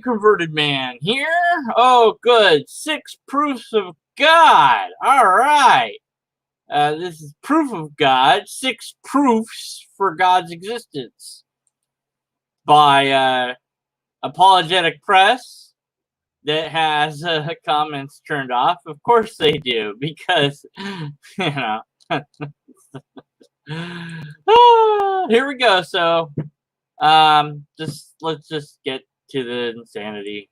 converted man here. Oh, good. 6 proofs of God. All right. This is proof of God. 6 proofs for God's existence by Apologetic Press that has comments turned off. Of course they do, because, you know. Here we go. So, let's just get to the insanity.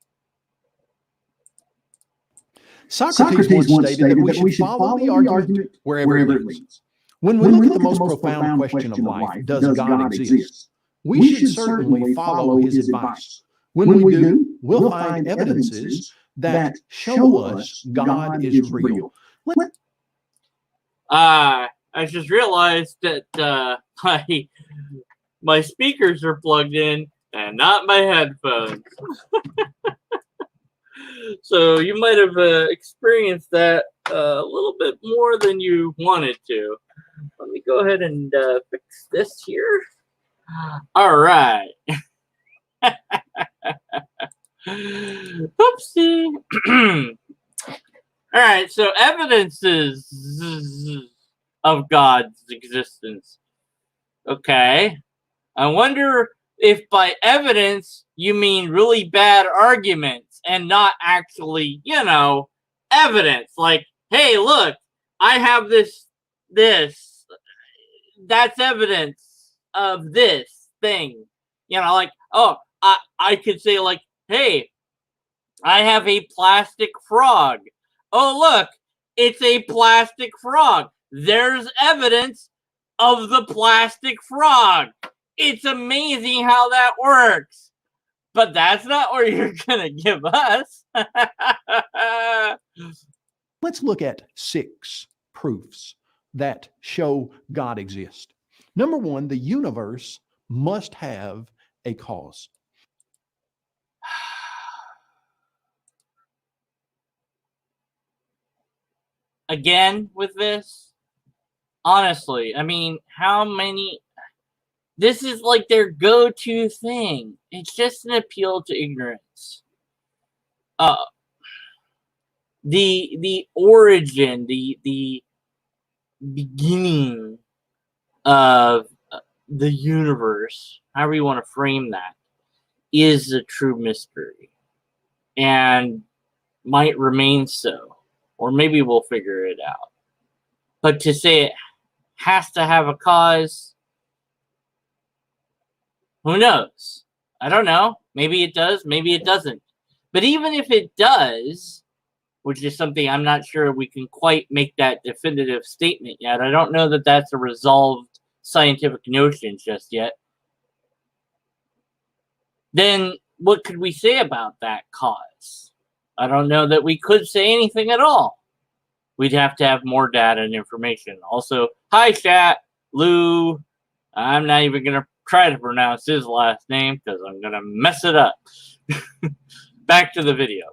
Socrates once stated that we should follow the argument wherever it leads. When we look at the most profound question of life, does God exist? We should certainly follow his advice. When we do, we'll find evidences that show us God is real. I just realized that my speakers are plugged in and not my headphones. So you might have experienced that a little bit more than you wanted to. Let me go ahead and fix this here. All right. Oopsie. All right, so evidences of God's existence. Okay. I wonder if by evidence you mean really bad arguments and not actually, evidence. Like, hey, look, I have this. That's evidence of this thing. Like, oh, I could say, like, hey, I have a plastic frog. Oh, look, it's a plastic frog. There's evidence of the plastic frog. It's amazing how that works. But that's not what you're going to give us. Let's look at 6 proofs that show God exists. Number 1, the universe must have a cause. Again, with this, honestly, I mean, how many... This is like their go-to thing. It's just an appeal to ignorance. The origin, the beginning of the universe, however you want to frame that, is a true mystery. And might remain so. Or maybe we'll figure it out. But to say it has to have a cause, who knows? I don't know. Maybe it does, maybe it doesn't. But even if it does, which is something I'm not sure we can quite make that definitive statement yet. I don't know that that's a resolved scientific notion just yet. Then what could we say about that cause? I don't know that we could say anything at all. We'd have to have more data and information. Also, hi, chat. Lou. I'm not even going to try to pronounce his last name because I'm going to mess it up. Back to the video.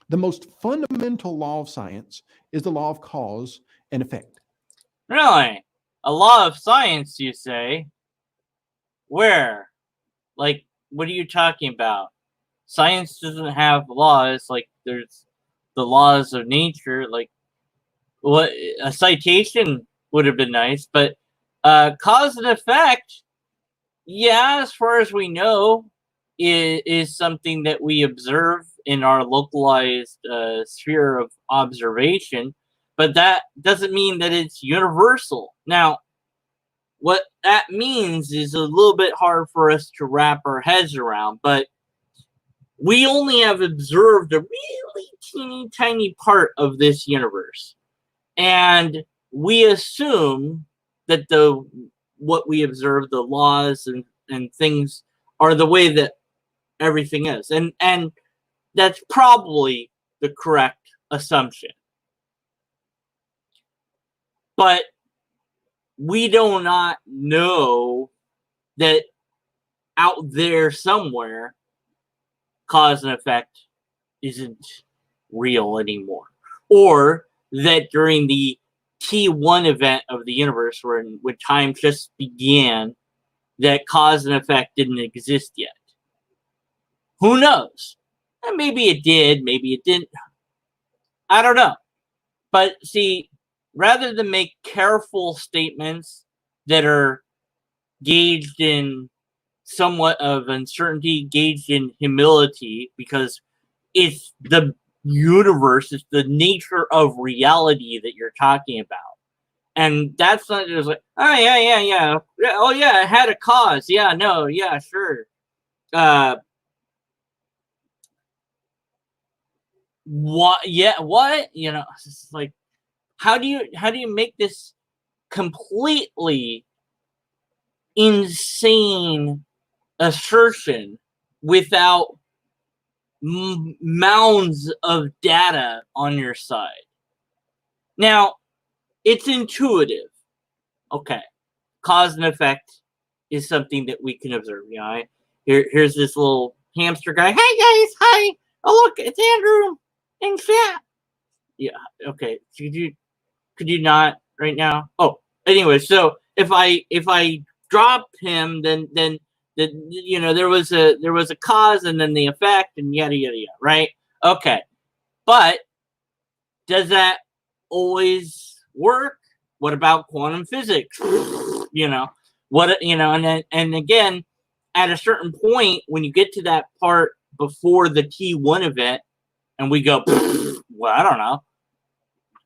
The most fundamental law of science is the law of cause and effect. Really? A law of science, you say? Where? Like, what are you talking about? Science doesn't have laws. Like, there's the laws of nature. Like, what? A citation would have been nice, but cause and effect, yeah, as far as we know, is something that we observe in our localized sphere of observation, but that doesn't mean that it's universal. Now, what that means is a little bit hard for us to wrap our heads around, but we only have observed a really teeny tiny part of this universe. And we assume that what we observe, the laws and things, are the way that everything is. And that's probably the correct assumption. But we do not know that out there somewhere, cause and effect isn't real anymore. Or that during the T1 event of the universe, when time just began, that cause and effect didn't exist yet. Who knows? And maybe it did, maybe it didn't. I don't know. But see, rather than make careful statements that are gauged in somewhat of uncertainty, gauged in humility, because it's the universe, it's the nature of reality that you're talking about. And that's not just like, oh, yeah. Oh, yeah, it had a cause. Yeah, no, yeah, sure. What? Yeah, what? You know, it's like, how do you make this completely insane assertion without mounds of data on your side? Now, it's intuitive. Okay. Cause and effect is something that we can observe. You know, here's this little hamster guy. Hey guys, hi. Oh look, it's Andrew in chat. Yeah, okay. Could you not right now? Oh, anyway, so if I drop him, then you know there was a cause and then the effect and yada yada yada, right? Okay, but does that always work? What about quantum physics? You know what? You know, and again, at a certain point, when you get to that part before the T1 event, and we go, well, I don't know.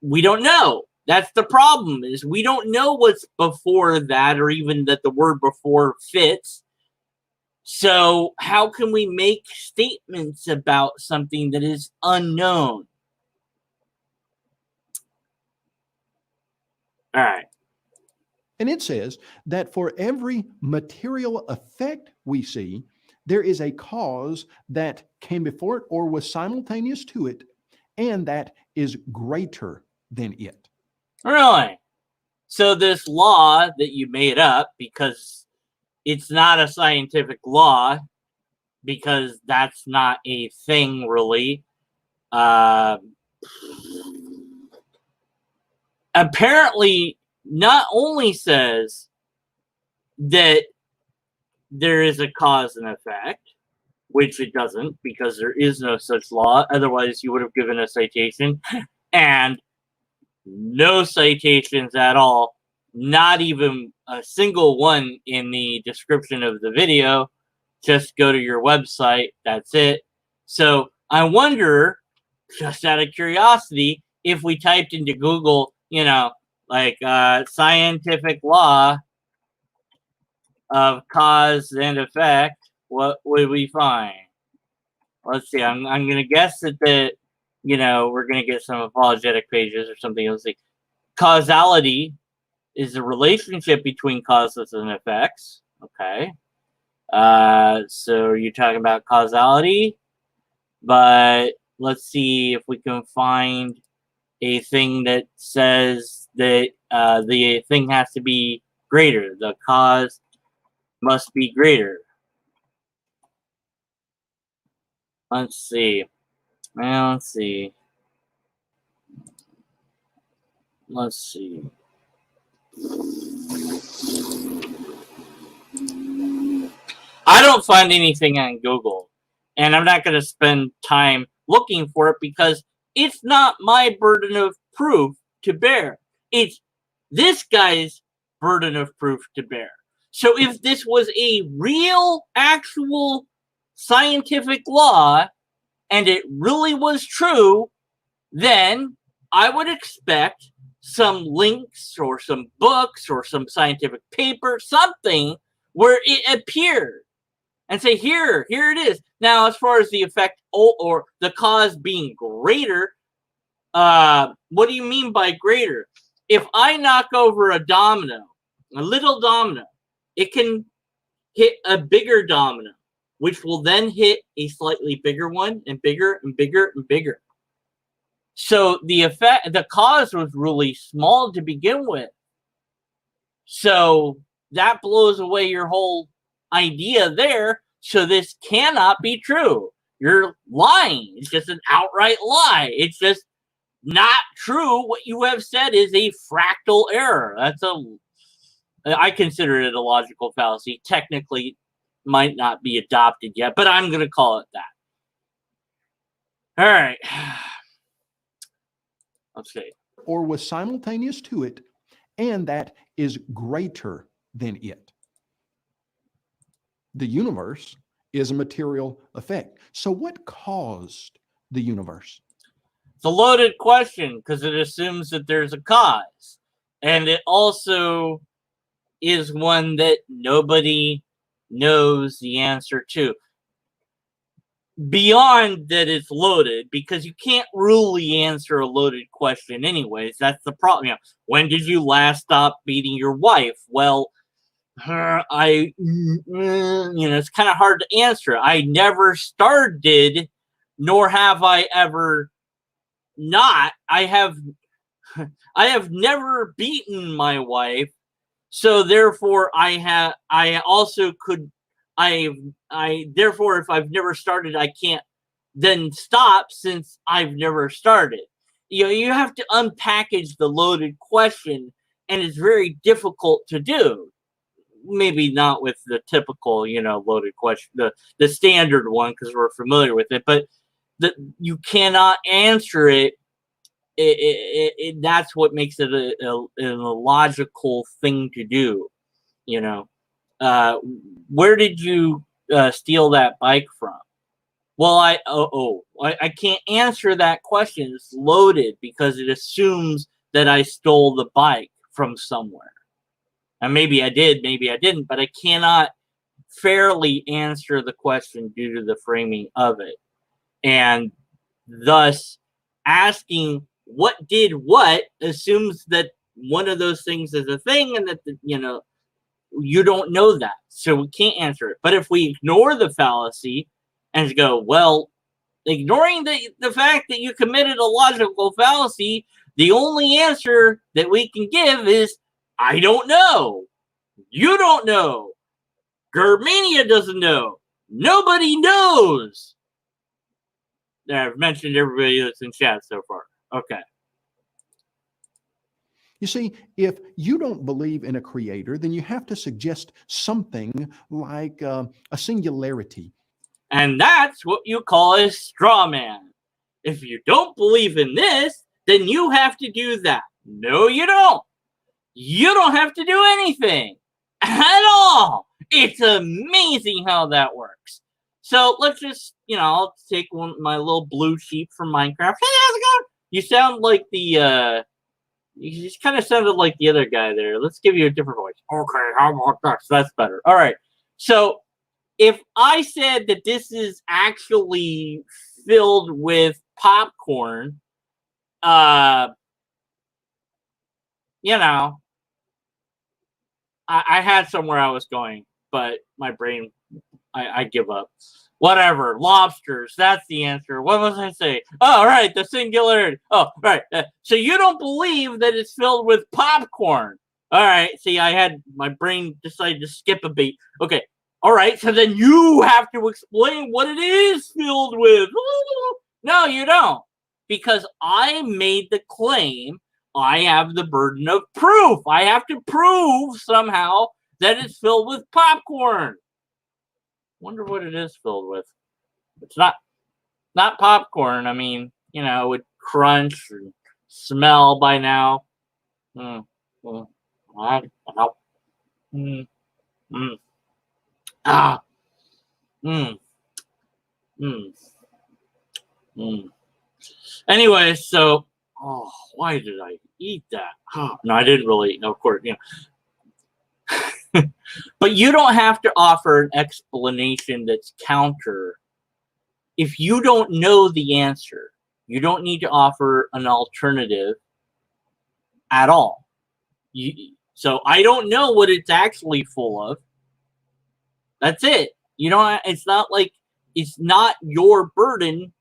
We don't know. That's the problem, is we don't know what's before that, or even that the word before fits. So how can we make statements about something that is unknown? All right. And it says that for every material effect we see, there is a cause that came before it or was simultaneous to it, and that is greater than it. Really? So this law that you made up, because it's not a scientific law, because that's not a thing really, apparently not only says that there is a cause and effect, which it doesn't, because there is no such law. Otherwise, you would have given a citation, and no citations at all, not even a single one in the description of the video. Just go to your website. That's it. So I wonder, just out of curiosity, if we typed into Google, you know, like scientific law of cause and effect, what would we find? Let's see. I'm gonna guess that you know, we're gonna get some apologetic pages or something. Let's see. Causality is the relationship between causes and effects. Okay. So you're talking about causality, but let's see if we can find a thing that says that the thing has to be greater. The cause must be greater. Let's see. Well, let's see. Let's see. I don't find anything on Google, and I'm not going to spend time looking for it because it's not my burden of proof to bear. It's this guy's burden of proof to bear. So if this was a real, actual scientific law and it really was true, then I would expect some links or some books or some scientific paper, something where it appeared and say, here it is. Now, as far as the effect or the cause being greater, what do you mean by greater? If I knock over a domino, a little domino, it can hit a bigger domino, which will then hit a slightly bigger one and bigger and bigger and bigger. So the effect, the cause was really small to begin with. So that blows away your whole idea there. So this cannot be true. You're lying. It's just an outright lie. It's just not true. What you have said is a fractal error. I consider it a logical fallacy. Technically, might not be adopted yet, but I'm going to call it that. All right. Let's see. Or was simultaneous to it, and that is greater than it. The universe is a material effect. So what caused the universe? It's a loaded question because it assumes that there's a cause. And it also is one that nobody knows the answer to. Beyond that it's loaded, because you can't really answer a loaded question anyways. That's the problem. You know, when did you last stop beating your wife? Well, it's kind of hard to answer. I never started, nor have I ever not. I have never beaten my wife, so therefore therefore if I've never started, I can't then stop since I've never started. You have to unpackage the loaded question, and it's very difficult to do. Maybe not with the typical, loaded question, the standard one, because we're familiar with it, but you cannot answer it. That's what makes it an illogical thing to do. Where did you steal that bike from? Well, I can't answer that question. It's loaded because it assumes that I stole the bike from somewhere. And maybe I did, maybe I didn't, but I cannot fairly answer the question due to the framing of it. And thus, asking what did what assumes that one of those things is a thing, and that, you don't know that. So we can't answer it. But if we ignore the fallacy and go, well, ignoring the fact that you committed a logical fallacy, the only answer that we can give is, I don't know. You don't know. Germania doesn't know. Nobody knows. I've mentioned everybody that's in chat so far. Okay. You see, if you don't believe in a creator, then you have to suggest something like a singularity. And that's what you call a straw man. If you don't believe in this, then you have to do that. No, you don't. You don't have to do anything at all. It's amazing how that works. So let's just, I'll take my little blue sheep from Minecraft. Hey, how's it going? You sound like you just kind of sounded like the other guy there. Let's give you a different voice. Okay, how about that? So that's better. All right. So if I said that this is actually filled with popcorn, I had somewhere I was going, but my brain, I give up. Whatever. Lobsters. That's the answer. What was I say? Oh, right. The singularity. Oh, right. So you don't believe that it's filled with popcorn. All right. See, my brain decided to skip a beat. Okay. All right. So then you have to explain what it is filled with. No, you don't. Because I made the claim. I have the burden of proof. I have to prove somehow that it's filled with popcorn. Wonder what it is filled with. It's not popcorn. I mean, it would crunch and smell by now. I don't know. Ah. Anyway, so why did I eat that? Oh, no, I didn't really. No, of course, But you don't have to offer an explanation that's counter. If you don't know the answer, you don't need to offer an alternative at all. So I don't know what it's actually full of. That's it. It's not like it's not your burden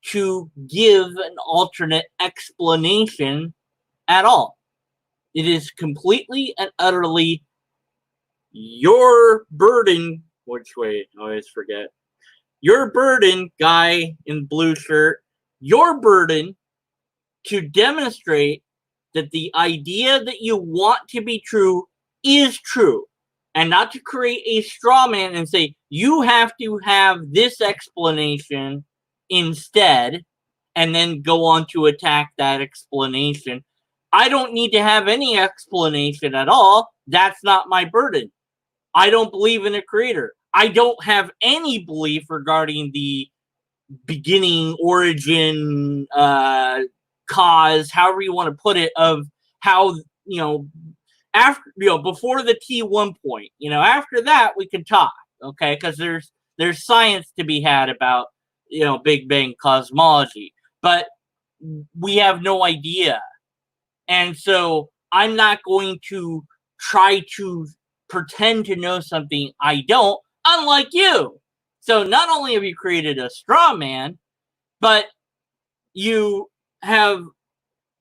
to give an alternate explanation at all. It is completely and utterly your burden. Which way? I always forget. Your burden, guy in blue shirt, your burden to demonstrate that the idea that you want to be true is true. and not to create a straw man and say, you have to have this explanation instead, and then go on to attack that explanation. I don't need to have any explanation at all. That's not my burden. I don't believe in a creator. I don't have any belief regarding the beginning, origin, cause, however you want to put it, of how, after, before the T1 point, after that we can talk, okay? Because there's science to be had about, Big Bang cosmology, but we have no idea. And so I'm not going to try to pretend to know something I don't, unlike you. So not only have you created a straw man, but you have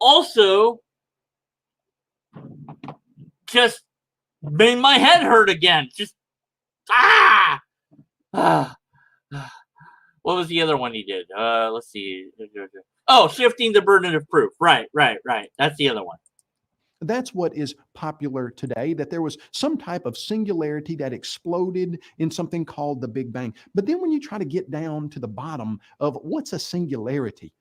also just made my head hurt again. Just, ah! What was the other one he did? Let's see. Oh, shifting the burden of proof. Right. That's the other one. That's what is popular today, that there was some type of singularity that exploded in something called the Big Bang. But then when you try to get down to the bottom of what's a singularity,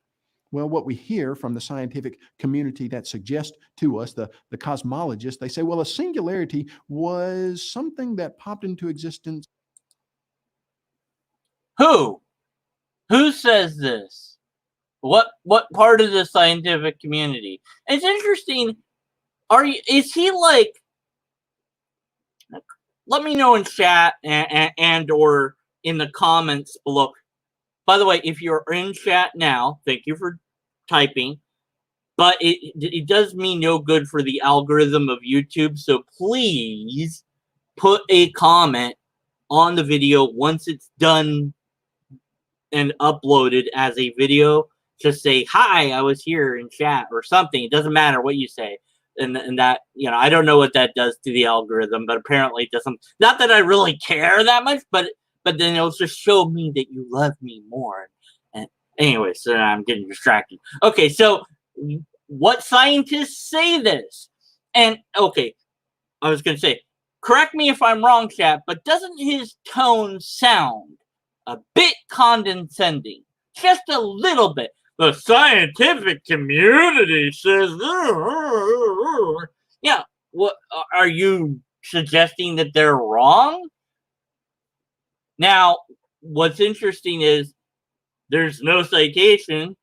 well, what we hear from the scientific community that suggests to us, the cosmologists, they say, well, a singularity was something that popped into existence. Who says this? What part of the scientific community? It's interesting. Is he like, let me know in chat and or in the comments below. By the way, if you're in chat now, thank you for typing, but it does me no good for the algorithm of YouTube, so please put a comment on the video once it's done and uploaded as a video. Just say, hi, I was here in chat or something. It doesn't matter what you say. And that, I don't know what that does to the algorithm, but apparently it doesn't. Not that I really care that much, but then it'll just show me that you love me more. And anyway, so I'm getting distracted. Okay, so what scientists say this? And okay, I was going to say, correct me if I'm wrong, chat, but doesn't his tone sound a bit condescending? Just a little bit. The scientific community says, yeah, what are you suggesting that they're wrong? Now, what's interesting is there's no citation,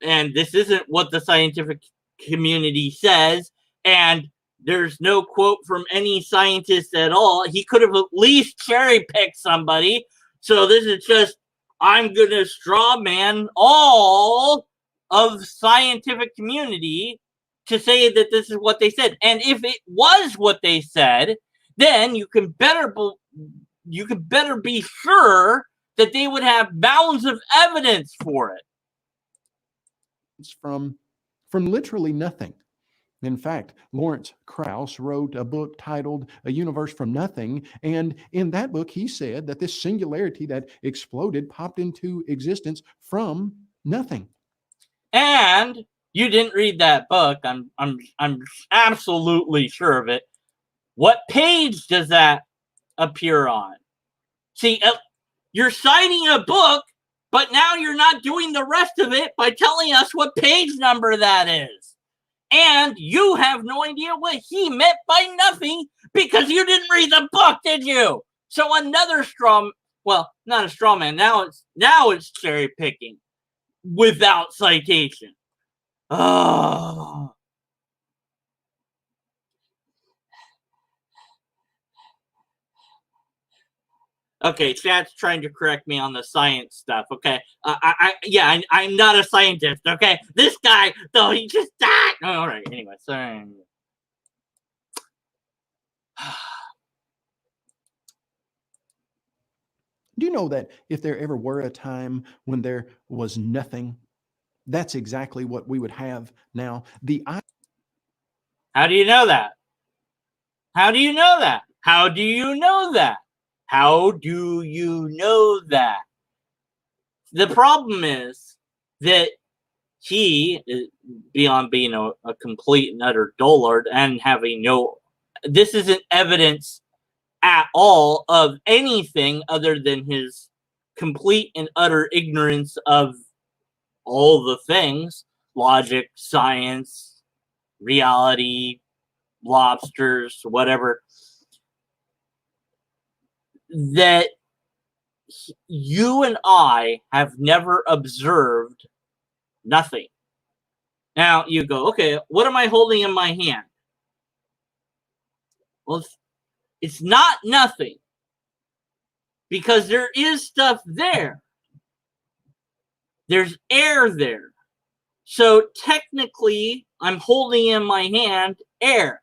and this isn't what the scientific community says, and there's no quote from any scientist at all. He could have at least cherry-picked somebody. So this is just, I'm going to straw man all of scientific community to say that this is what they said. And if it was what they said, then you can better be sure that they would have mounds of evidence for it. It's from literally nothing. In fact, Lawrence Krauss wrote a book titled A Universe from Nothing, and in that book he said that this singularity that exploded popped into existence from nothing. And you didn't read that book. I'm absolutely sure of it. What page does that appear on? See, you're citing a book, but now you're not doing the rest of it by telling us what page number that is. And you have no idea what he meant by nothing because you didn't read the book, did you? So another not a straw man. Now it's cherry picking without citation. Oh. Okay, chat's trying to correct me on the science stuff. Okay, I'm not a scientist. Okay, this guy though, he just died. All right. Anyway, sorry. Do you know that if there ever were a time when there was nothing, that's exactly what we would have now? How do you know that? How do you know that? How do you know that? How do you know that? The problem is that he, beyond being a complete and utter dullard and having this isn't evidence at all of anything other than his complete and utter ignorance of all the things, logic, science, reality, lobsters, whatever, that you and I have never observed nothing. Now you go, okay, what am I holding in my hand? Well, it's not nothing, because there is stuff there. There's air there. So technically, I'm holding in my hand air.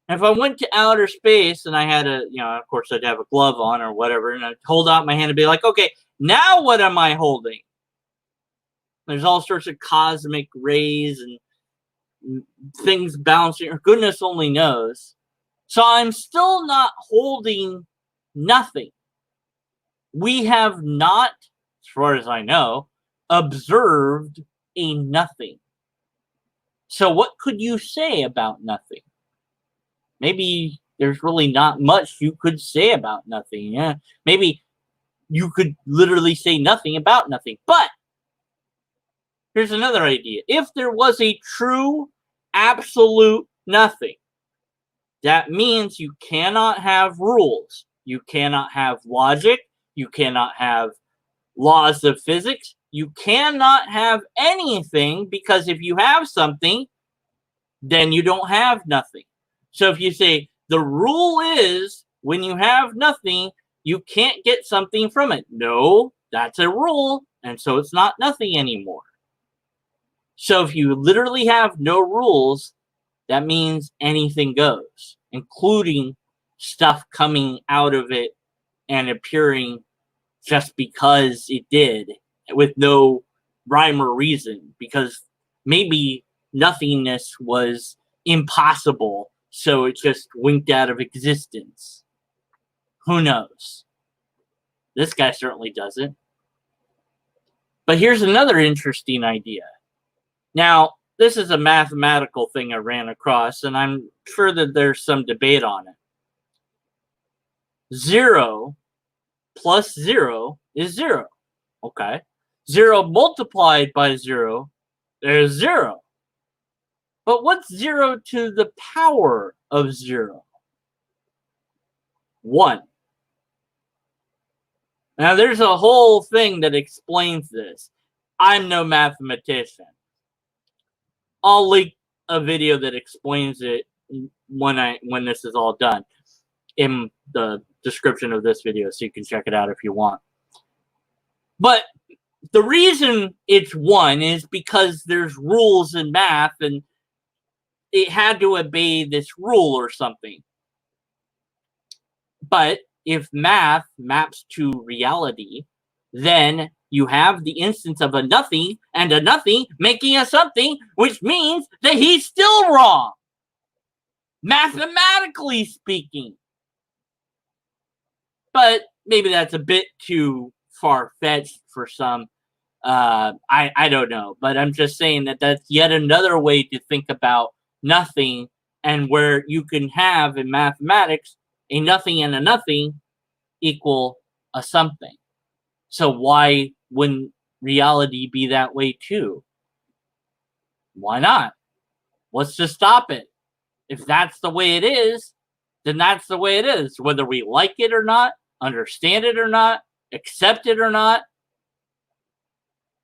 And if I went to outer space and I had of course I'd have a glove on or whatever, and I'd hold out my hand and be like, okay, now what am I holding? There's all sorts of cosmic rays and things bouncing, or goodness only knows. So I'm still not holding nothing. We have not, as far as I know, observed a nothing. So what could you say about nothing? Maybe there's really not much you could say about nothing. Yeah, maybe you could literally say nothing about nothing. But here's another idea. If there was a true, absolute nothing, that means you cannot have rules. You cannot have logic. You cannot have laws of physics. You cannot have anything, because if you have something, then you don't have nothing. So if you say the rule is when you have nothing, you can't get something from it. No, that's a rule, and so it's not nothing anymore. So if you literally have no rules, that means anything goes, including stuff coming out of it and appearing just because it did, with no rhyme or reason, because maybe nothingness was impossible, so it just winked out of existence. Who knows? This guy certainly doesn't. But here's another interesting idea. Now, this is a mathematical thing I ran across, and I'm sure that there's some debate on it. 0 plus 0 is 0. Okay. 0 multiplied by 0 is 0. But what's 0 to the power of 0? 1. Now, there's a whole thing that explains this. I'm no mathematician. I'll link a video that explains it when this is all done in the description of this video, so you can check it out if you want. But the reason it's 1 is because there's rules in math, and it had to obey this rule or something. But if math maps to reality, then you have the instance of a nothing and a nothing making a something, which means that he's still wrong, mathematically speaking. But maybe that's a bit too far-fetched for some. I don't know, but I'm just saying that that's yet another way to think about nothing, and where you can have in mathematics a nothing and a nothing equal a something. So why wouldn't reality be that way too? Why not? What's to stop it? If that's the way it is, then that's the way it is. Whether we like it or not, understand it or not, accept it or not,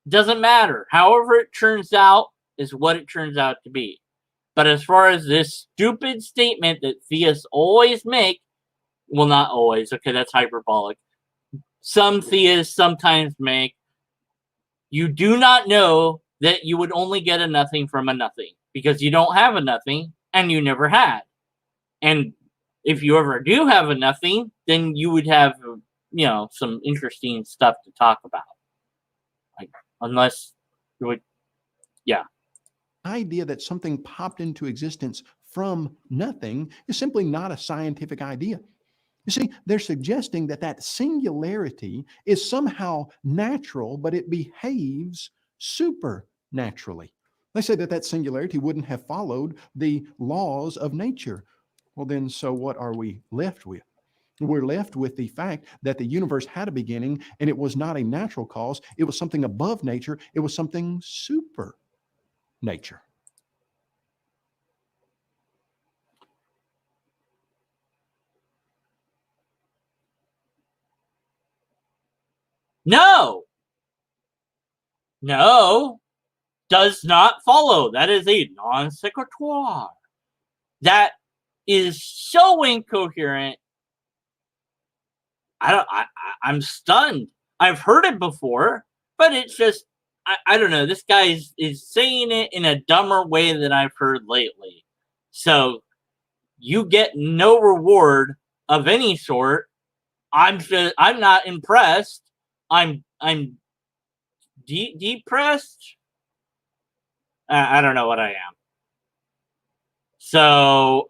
doesn't matter. However it turns out is what it turns out to be. But as far as this stupid statement that theists always make, well, not always, okay, that's hyperbolic. Some theists sometimes make, you do not know that you would only get a nothing from a nothing, because you don't have a nothing and you never had. And if you ever do have a nothing, then you would have, some interesting stuff to talk about. Like, unless you would, yeah. Idea that something popped into existence from nothing is simply not a scientific idea. You see, they're suggesting that singularity is somehow natural, but it behaves supernaturally. They say that singularity wouldn't have followed the laws of nature. Well, then, so what are we left with? We're left with the fact that the universe had a beginning and it was not a natural cause. It was something above nature. It was something super nature. No, does not follow. That is a non sequitur. That is so incoherent. I'm stunned. I've heard it before, but it's just, I don't know. This guy is saying it in a dumber way than I've heard lately. So you get no reward of any sort. I'm not impressed. I'm depressed. I don't know what I am. So,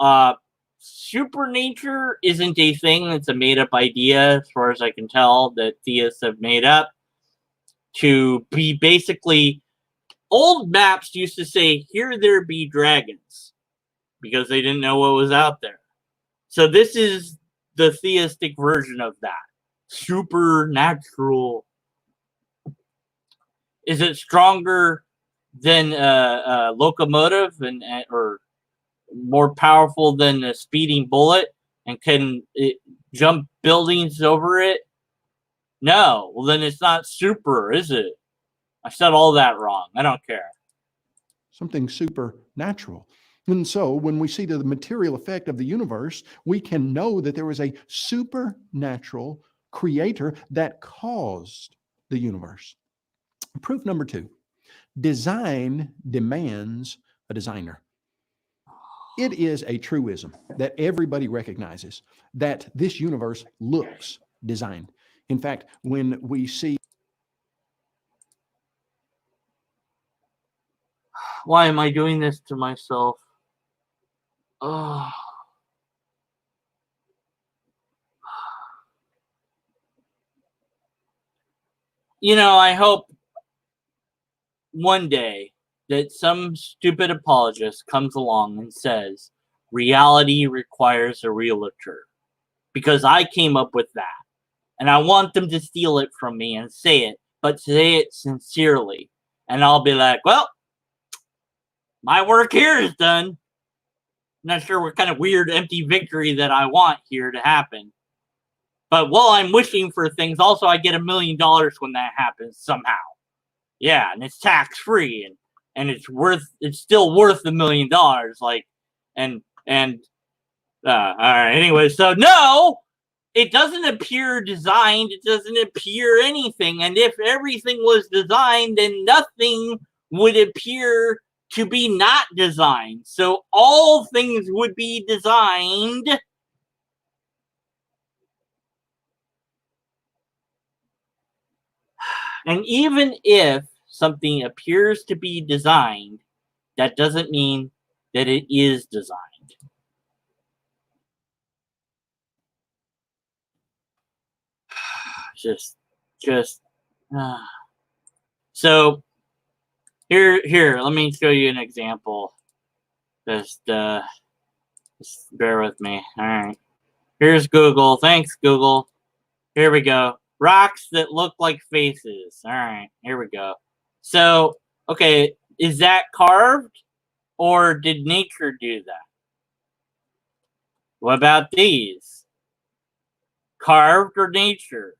supernature isn't a thing. It's a made-up idea, as far as I can tell, that theists have made up to be basically. Old maps used to say, "Here there be dragons," because they didn't know what was out there. So this is the theistic version of that. Supernatural. Is it stronger than a locomotive or more powerful than a speeding bullet, and can it jump buildings over it? No. Well, then it's not super, is it? I said all that wrong. I don't care. Something supernatural. And so when we see the material effect of the universe, we can know that there was a supernatural creator that caused the universe. Proof number 2, design demands a designer. It is a truism that everybody recognizes that this universe looks designed. In fact, when we see. Why am I doing this to myself? Oh. I hope one day that some stupid apologist comes along and says, reality requires a realtor. Because I came up with that. And I want them to steal it from me and say it, but say it sincerely. And I'll be like, well, my work here is done. Not sure what kind of weird empty victory that I want here to happen. But while I'm wishing for things, also I get $1 million when that happens somehow. Yeah, and it's tax free, and it's still worth $1 million. Like, all right. Anyway, so no, it doesn't appear designed. It doesn't appear anything. And if everything was designed, then nothing would appear to be not designed. So all things would be designed. And even if something appears to be designed, that doesn't mean that it is designed. So here, let me show you an example. Just bear with me. All right. Here's Google. Thanks, Google. Here we go. Rocks that look like faces. All right. Here we go. So, okay, is that carved or did nature do that? What about these? Carved or nature?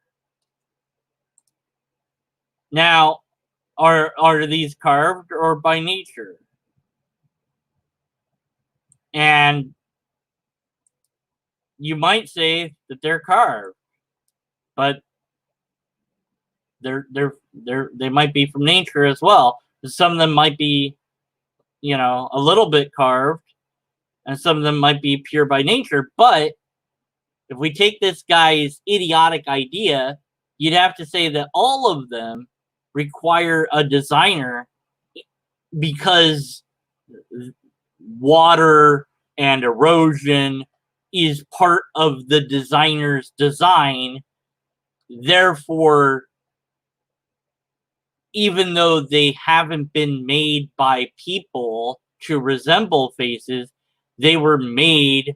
Now, are these carved or by nature? And you might say that they're carved, but they might be from nature as well. Some of them might be, a little bit carved, and some of them might be pure by nature. But if we take this guy's idiotic idea, you'd have to say that all of them require a designer, because water and erosion is part of the designer's design. Therefore, even though they haven't been made by people to resemble faces, they were made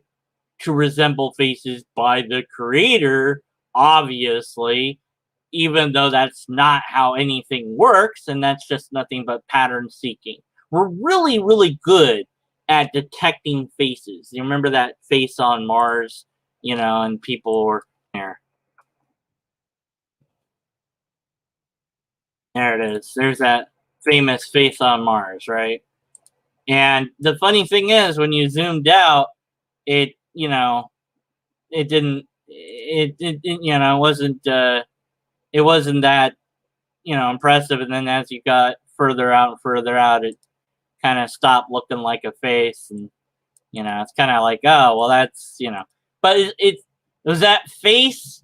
to resemble faces by the creator, obviously, even though that's not how anything works, and that's just nothing but pattern seeking. We're really, really good at detecting faces. You remember that face on Mars, and people were there. There it is. There's that famous face on Mars, right? And the funny thing is, when you zoomed out, it didn't, it wasn't that, impressive. And then as you got further out and further out, it kind of stopped looking like a face. And, it's kind of like, oh, well, that's, but it was that face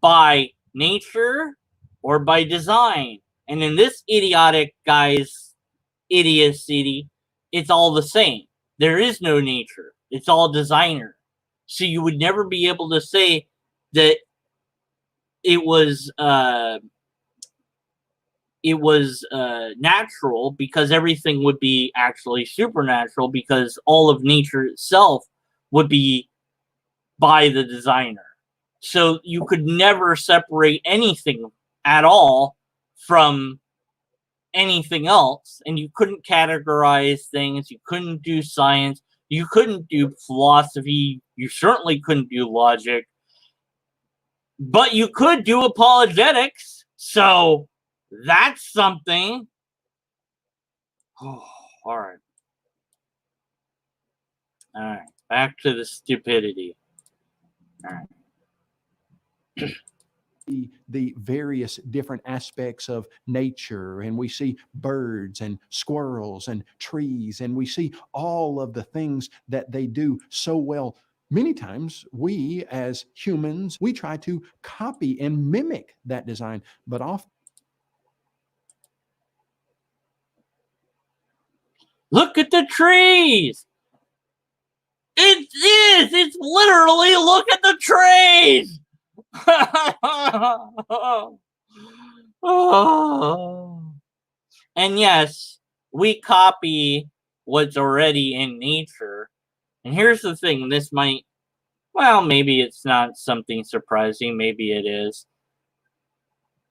by nature or by design. And in this idiotic guy's idiocy, it's all the same. There is no nature. It's all designer. So you would never be able to say that it was natural, because everything would be actually supernatural, because all of nature itself would be by the designer. So you could never separate anything at all from anything else, and you couldn't categorize things. You couldn't do science. You couldn't do philosophy. You certainly couldn't do logic. But you could do apologetics. So that's something. Oh, all right. All right. Back to the stupidity. All right. The various different aspects of nature, and we see birds and squirrels and trees, and we see all of the things that they do so well. Many times we as humans, we try to copy and mimic that design, but often look at the trees. It is. It's literally, look at the trees. And yes, we copy what's already in nature. And here's the thing, this might, well, maybe it's not something surprising, maybe it is.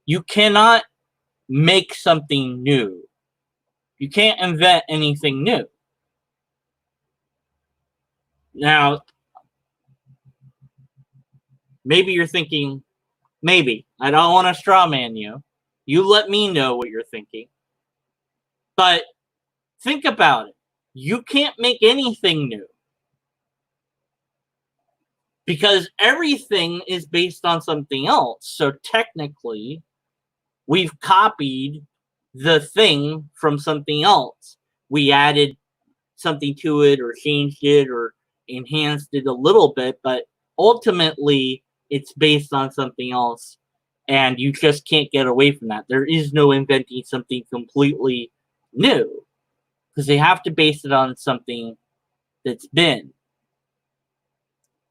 You cannot make something new. You can't invent anything new. Now, maybe you're thinking, maybe, I don't want to straw man you. You let me know what you're thinking. But think about it. You can't make anything new, because everything is based on something else. So technically, we've copied the thing from something else. We added something to it, or changed it, or enhanced it a little bit, but ultimately it's based on something else, and you just can't get away from that. There is no inventing something completely new, because they have to base it on something that's been.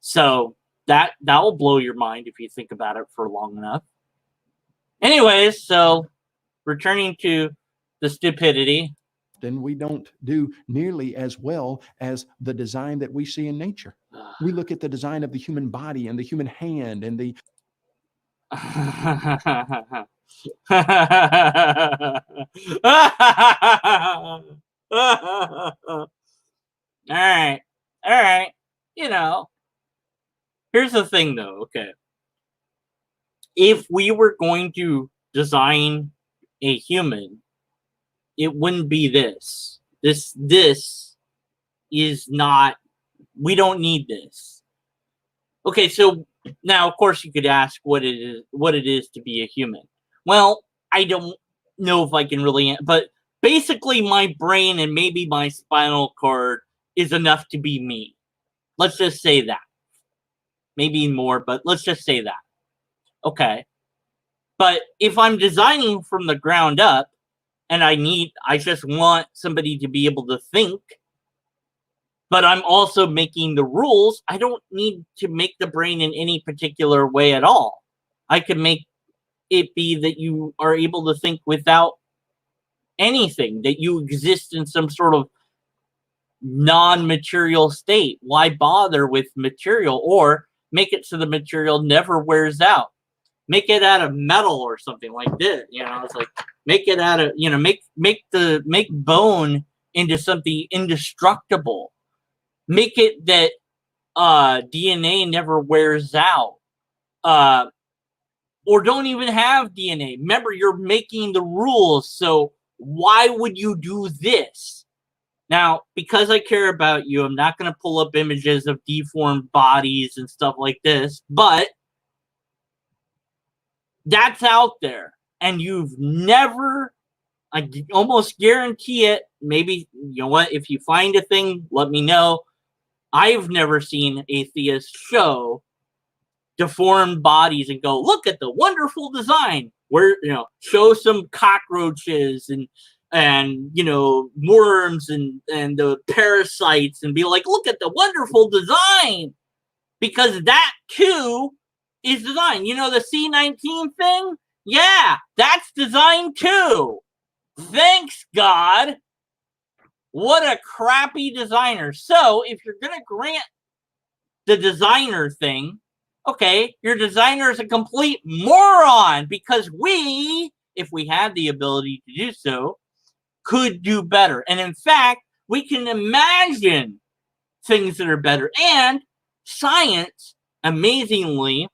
So that will blow your mind if you think about it for long enough. Anyways, so returning to the stupidity. then we don't do nearly as well as the design that we see in nature. We look at the design of the human body and the human hand and the All right. Here's the thing, though. Okay, if we were going to design a human, it wouldn't be this. This is not. We don't need this. Okay, so now, of course, you could ask what it is to be a human. Well, I don't know if I can really, but basically, my brain and maybe my spinal cord is enough to be me. Let's just say that. Maybe more, but let's just say that. Okay. But if I'm designing from the ground up, and I just want somebody to be able to think, but I'm also making the rules, I don't need to make the brain in any particular way at all. I can make it be that you are able to think without anything, that you exist in some sort of non-material state. Why bother with material? Or make it so the material never wears out. Make it out of metal or something like this. It's like make it out of make bone into something indestructible. Make it that DNA never wears out. Or don't even have DNA. Remember, you're making the rules, so why would you do this? Now, because I care about you, I'm not going to pull up images of deformed bodies and stuff like this, but that's out there. And you've never, I almost guarantee it, maybe, you know what, if you find a thing, let me know. I've never seen atheists show deformed bodies and go, look at the wonderful design. Where, show some cockroaches and worms and the parasites and be like, look at the wonderful design, because that too is design. The C-19 thing, yeah, that's design too. Thanks God. What a crappy designer. So if you're gonna grant the designer thing, okay, your designer is a complete moron, because we, if we had the ability to do so, could do better. And in fact, we can imagine things that are better. And science, amazingly,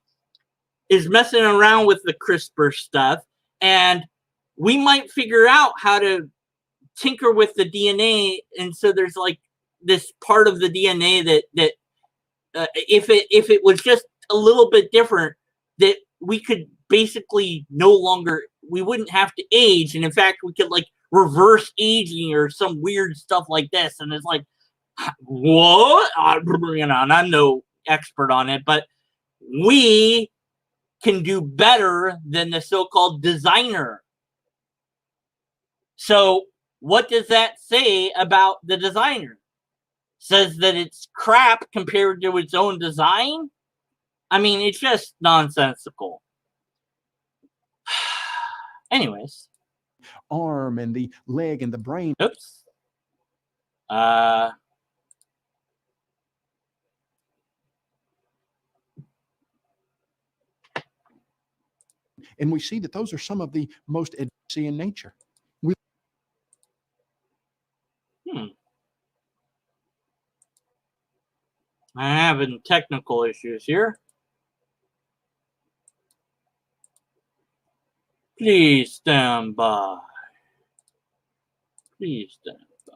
is messing around with the CRISPR stuff. And we might figure out how to tinker with the DNA. And so there's like this part of the DNA that if it was just a little bit different, that we could basically we wouldn't have to age. And in fact, we could like reverse aging or some weird stuff like this. And it's like, what? And I'm no expert on it, but we can do better than the so-called designer. So what does that say about the designer? Says that it's crap compared to its own design? I mean, it's just nonsensical. Anyways. Arm and the leg and the brain. Oops. And we see that those are some of the most advanced in nature. I'm having technical issues here. Please stand by. Please stand by.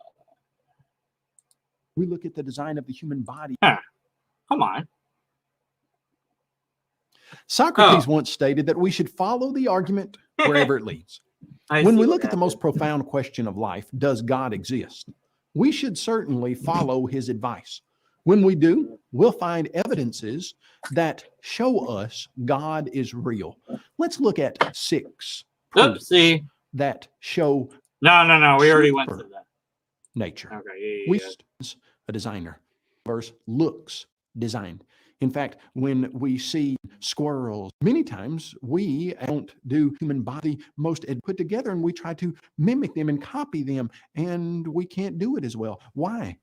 We look at the design of the human body. Come on. Socrates once stated that we should follow the argument wherever it leads. When we look at the most profound question of life, does God exist? We should certainly follow his advice. When we do, we'll find evidences that show us God is real. Let's look at 6 proofs that show. No. We already went through that. Nature. Okay. We a designer. Verse looks designed. In fact, when we see squirrels, many times we don't do human body most put together, and we try to mimic them and copy them, and we can't do it as well. Why?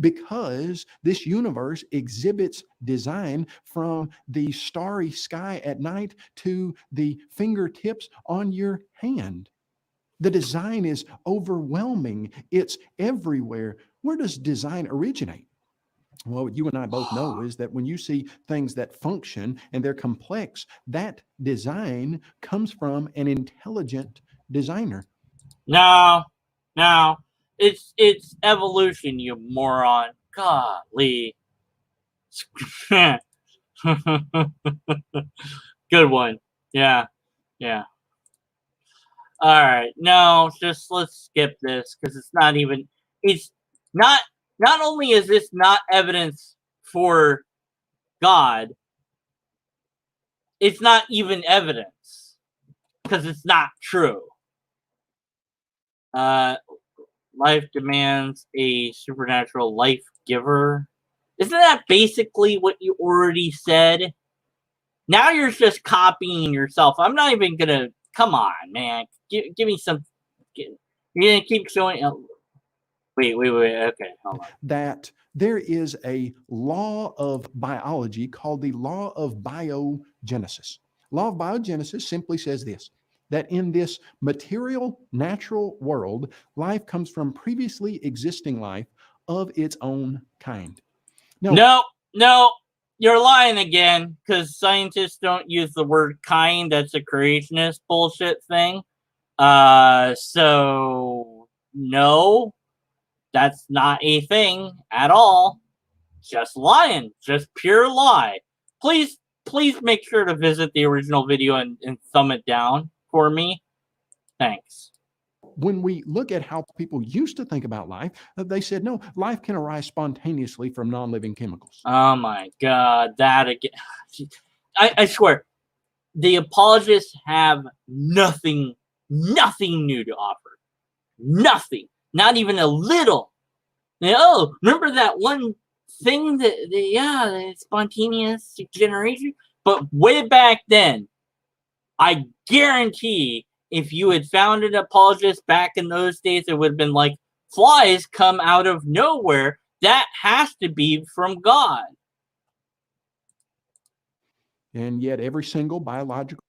Because this universe exhibits design from the starry sky at night to the fingertips on your hand. The design is overwhelming. It's everywhere. Where does design originate? Well, what you and I both know is that when you see things that function and they're complex, that design comes from an intelligent designer. No. It's evolution, you moron. Golly. Good one. Yeah. All right. No, just let's skip this, because it's not only is this not evidence for God, it's not even evidence, because it's not true. Life demands a supernatural life giver. Isn't that basically what you already said? Now you're just copying yourself. I'm not even gonna. Come on, man. Give me some. You're gonna keep showing. Wait. Okay, hold on. That there is a law of biology called the law of biogenesis. Law of biogenesis simply says this, that in this material, natural world, life comes from previously existing life of its own kind. No, you're lying again, because scientists don't use the word kind. That's a creationist bullshit thing. So no, that's not a thing at all. Just lying, just pure lie. Please make sure to visit the original video and thumb it down for me. Thanks. When we look at how people used to think about life, they said, no, life can arise spontaneously from non-living chemicals. Oh my God, that again. I swear, the apologists have nothing new to offer. Nothing. Not even a little. Oh, remember that one thing that spontaneous generation? But way back then, I guarantee if you had founded apologists back in those days, it would have been like, flies come out of nowhere. That has to be from God. And yet every single biological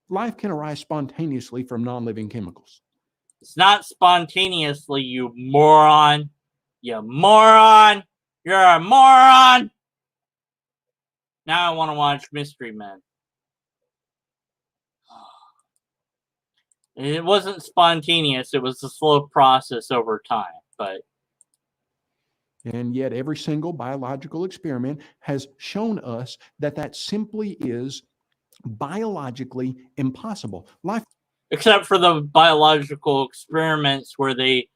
life can arise spontaneously from non-living chemicals. It's not spontaneously, you moron. You moron. You're a moron. Now I want to watch Mystery Men. It wasn't spontaneous. It was a slow process over time, but... And yet every single biological experiment has shown us that that simply is biologically impossible. Life, except for the biological experiments where they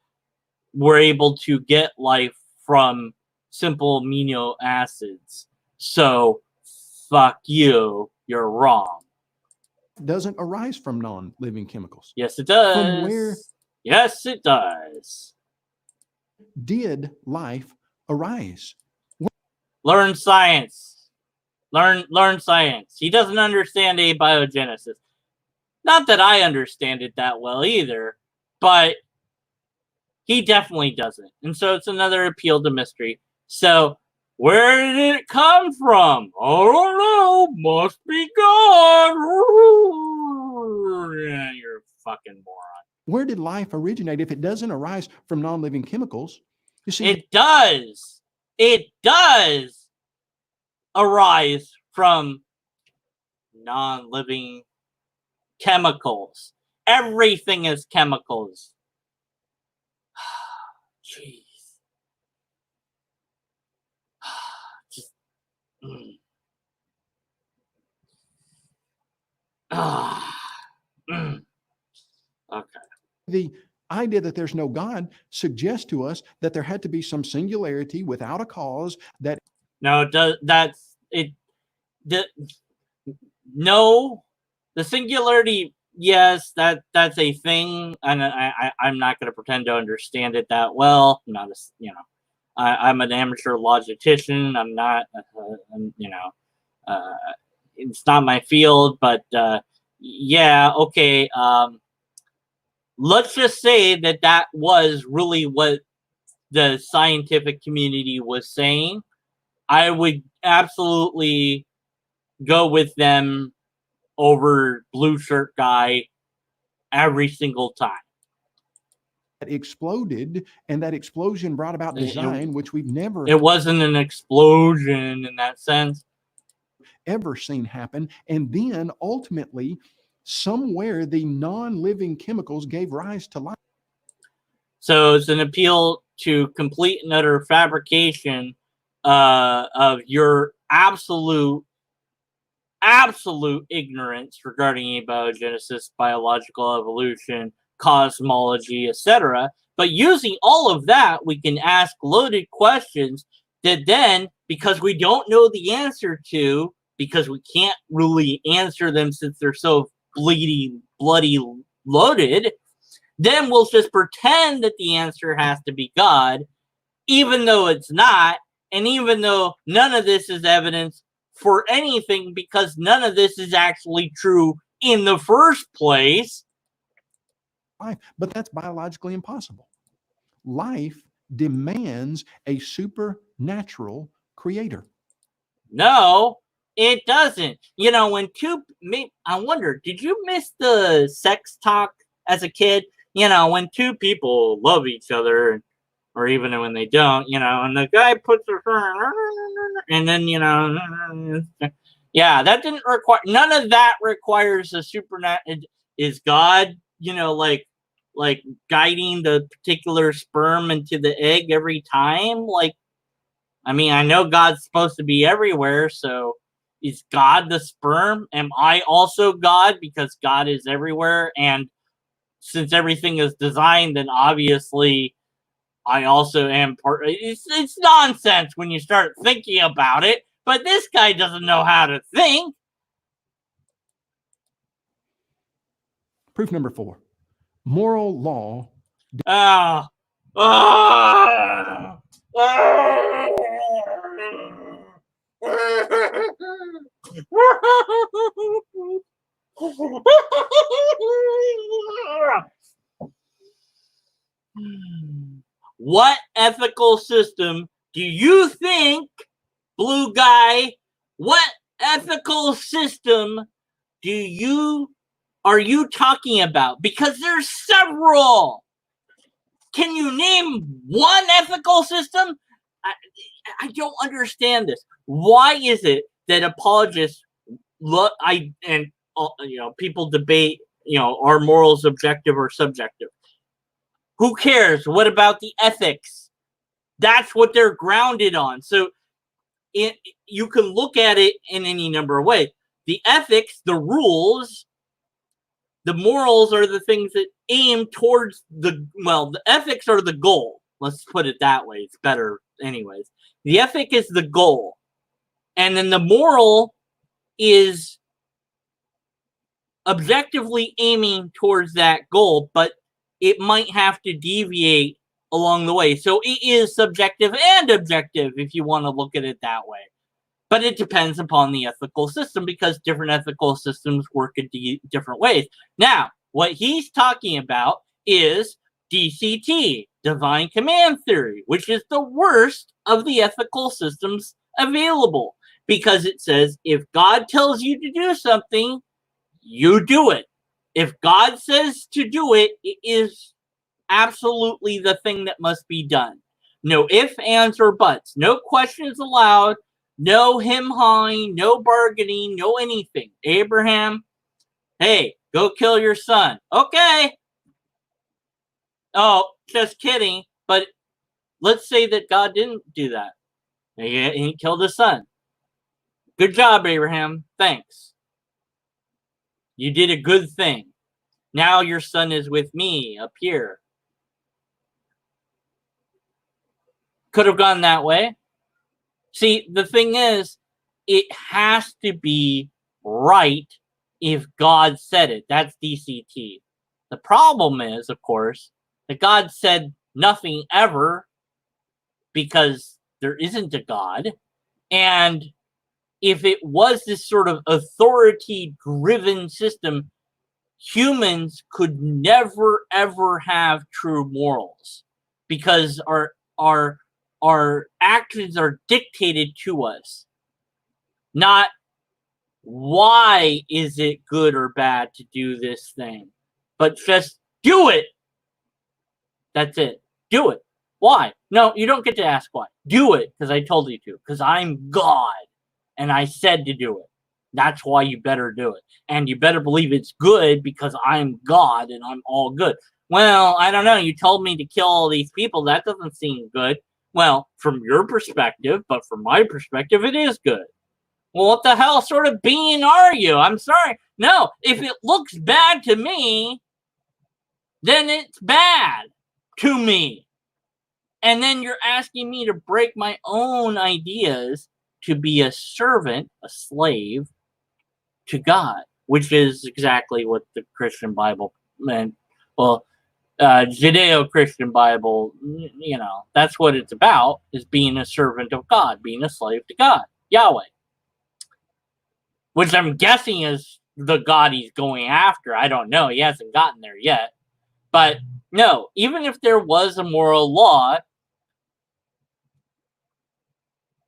were able to get life from simple amino acids. So, fuck you. You're wrong. doesn't arise from non-living chemicals. Yes, it does. From where? Yes, it does. Did life arise? Learn science. Learn science. He doesn't understand abiogenesis. Not that I understand it that well either, but he definitely doesn't. And so it's another appeal to mystery. So, where did it come from? I don't know. Must be God. Yeah, you're a fucking moron. Where did life originate if it doesn't arise from non-living chemicals? You see, it does. It does arise from non-living chemicals. Everything is chemicals. Jeez. Just. Okay. the idea that there's no God suggests to us that there had to be some singularity without a cause that... No, that's it. No, the singularity, yes, that's a thing, and I'm not going to pretend to understand it that well. I'm not I'm an amateur logistician. I'm not, it's not my field, but yeah, okay. Let's just say that was really what the scientific community was saying. I would absolutely go with them over blue shirt guy every single time. Exploded, and that explosion brought about design, which we've never... It wasn't an explosion in that sense. Ever seen happen. And then ultimately, somewhere the non-living chemicals gave rise to life. So it's an appeal to complete and utter fabrication of your absolute ignorance regarding abiogenesis, biological evolution, cosmology, etc. But using all of that, we can ask loaded questions that then, because we don't know the answer to, because we can't really answer them since they're so bloody loaded, then we'll just pretend that the answer has to be God, even though it's not, and even though none of this is evidence for anything, because none of this is actually true in the first place. But that's biologically impossible. life demands a supernatural creator. No, it doesn't. You know, I wonder, did you miss the sex talk as a kid? You know, when two people love each other, or even when they don't, you know, and the guy puts her, and then, you know, yeah, that didn't require, none of that requires a supernatural. Is God, you know, like guiding the particular sperm into the egg every time? Like, I mean, I know God's supposed to be everywhere, so is God the sperm? Am I also God because God is everywhere? And since everything is designed, then obviously I also am part. It's nonsense when you start thinking about it, but this guy doesn't know how to think. Proof number 4. Moral law. Oh. What ethical system do you think, blue guy, what ethical system are you talking about? Because there's several. Can you name one ethical system? I don't understand this. Why is it that apologists people debate, you know, are morals objective or subjective? Who cares? What about the ethics? That's what they're grounded on. So you can look at it in any number of ways. The ethics, the rules, the morals are the things that aim towards the ethics are the goal. Let's put it that way. It's better anyways. The ethic is the goal. And then the moral is objectively aiming towards that goal, but it might have to deviate along the way. So it is subjective and objective if you want to look at it that way. But it depends upon the ethical system because different ethical systems work in different ways. Now, what he's talking about is DCT, Divine Command Theory, which is the worst of the ethical systems available because it says if God tells you to do something, you do it. If God says to do it, it is absolutely the thing that must be done. No ifs, ands, or buts. No questions allowed. No him-hawing. No bargaining. No anything. Abraham, hey, go kill your son. Okay. Oh, just kidding. But let's say that God didn't do that. He killed his son. Good job, Abraham. Thanks. You did a good thing. Now your son is with me up here. Could have gone that way. See, the thing is, it has to be right if God said it. That's DCT. The problem is, of course, that God said nothing ever because there isn't a God. And if it was this sort of authority-driven system, humans could never, ever have true morals because our actions are dictated to us, not why is it good or bad to do this thing, but just do it. That's it. Do it. Why? No, you don't get to ask why. Do it because I told you to, because I'm God and I said to do it. That's why you better do it. And you better believe it's good because I'm God and I'm all good. Well, I don't know. You told me to kill all these people. That doesn't seem good. Well, from your perspective, but from my perspective, it is good. Well, what the hell sort of being are you? I'm sorry. No, if it looks bad to me, then it's bad to me. And then you're asking me to break my own ideas to be a servant, a slave to God, which is exactly what the Christian Bible meant. Well, Judeo-Christian Bible, you know, that's what it's about, is being a servant of God, being a slave to God, Yahweh. Which I'm guessing is the God he's going after. I don't know. He hasn't gotten there yet. But no, even if there was a moral law,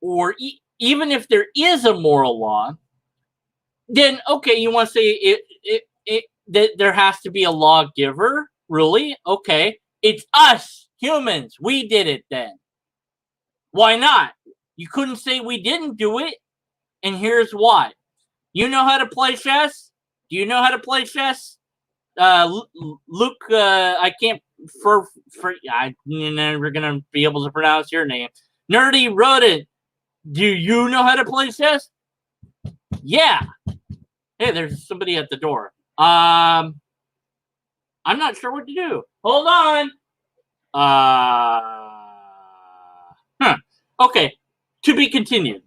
or even if there is a moral law, then okay, you want to say that there has to be a lawgiver? Really? Okay, it's us humans. We did it then. Why not? You couldn't say we didn't do it, and here's why. You know how to play chess? Do you know how to play chess? Luke, I can't I'm never gonna be able to pronounce your name. Nerdy Rodent, do you know how to play chess? Yeah. Hey, there's somebody at the door. I'm not sure what to do. Hold on. Huh. Okay. To be continued.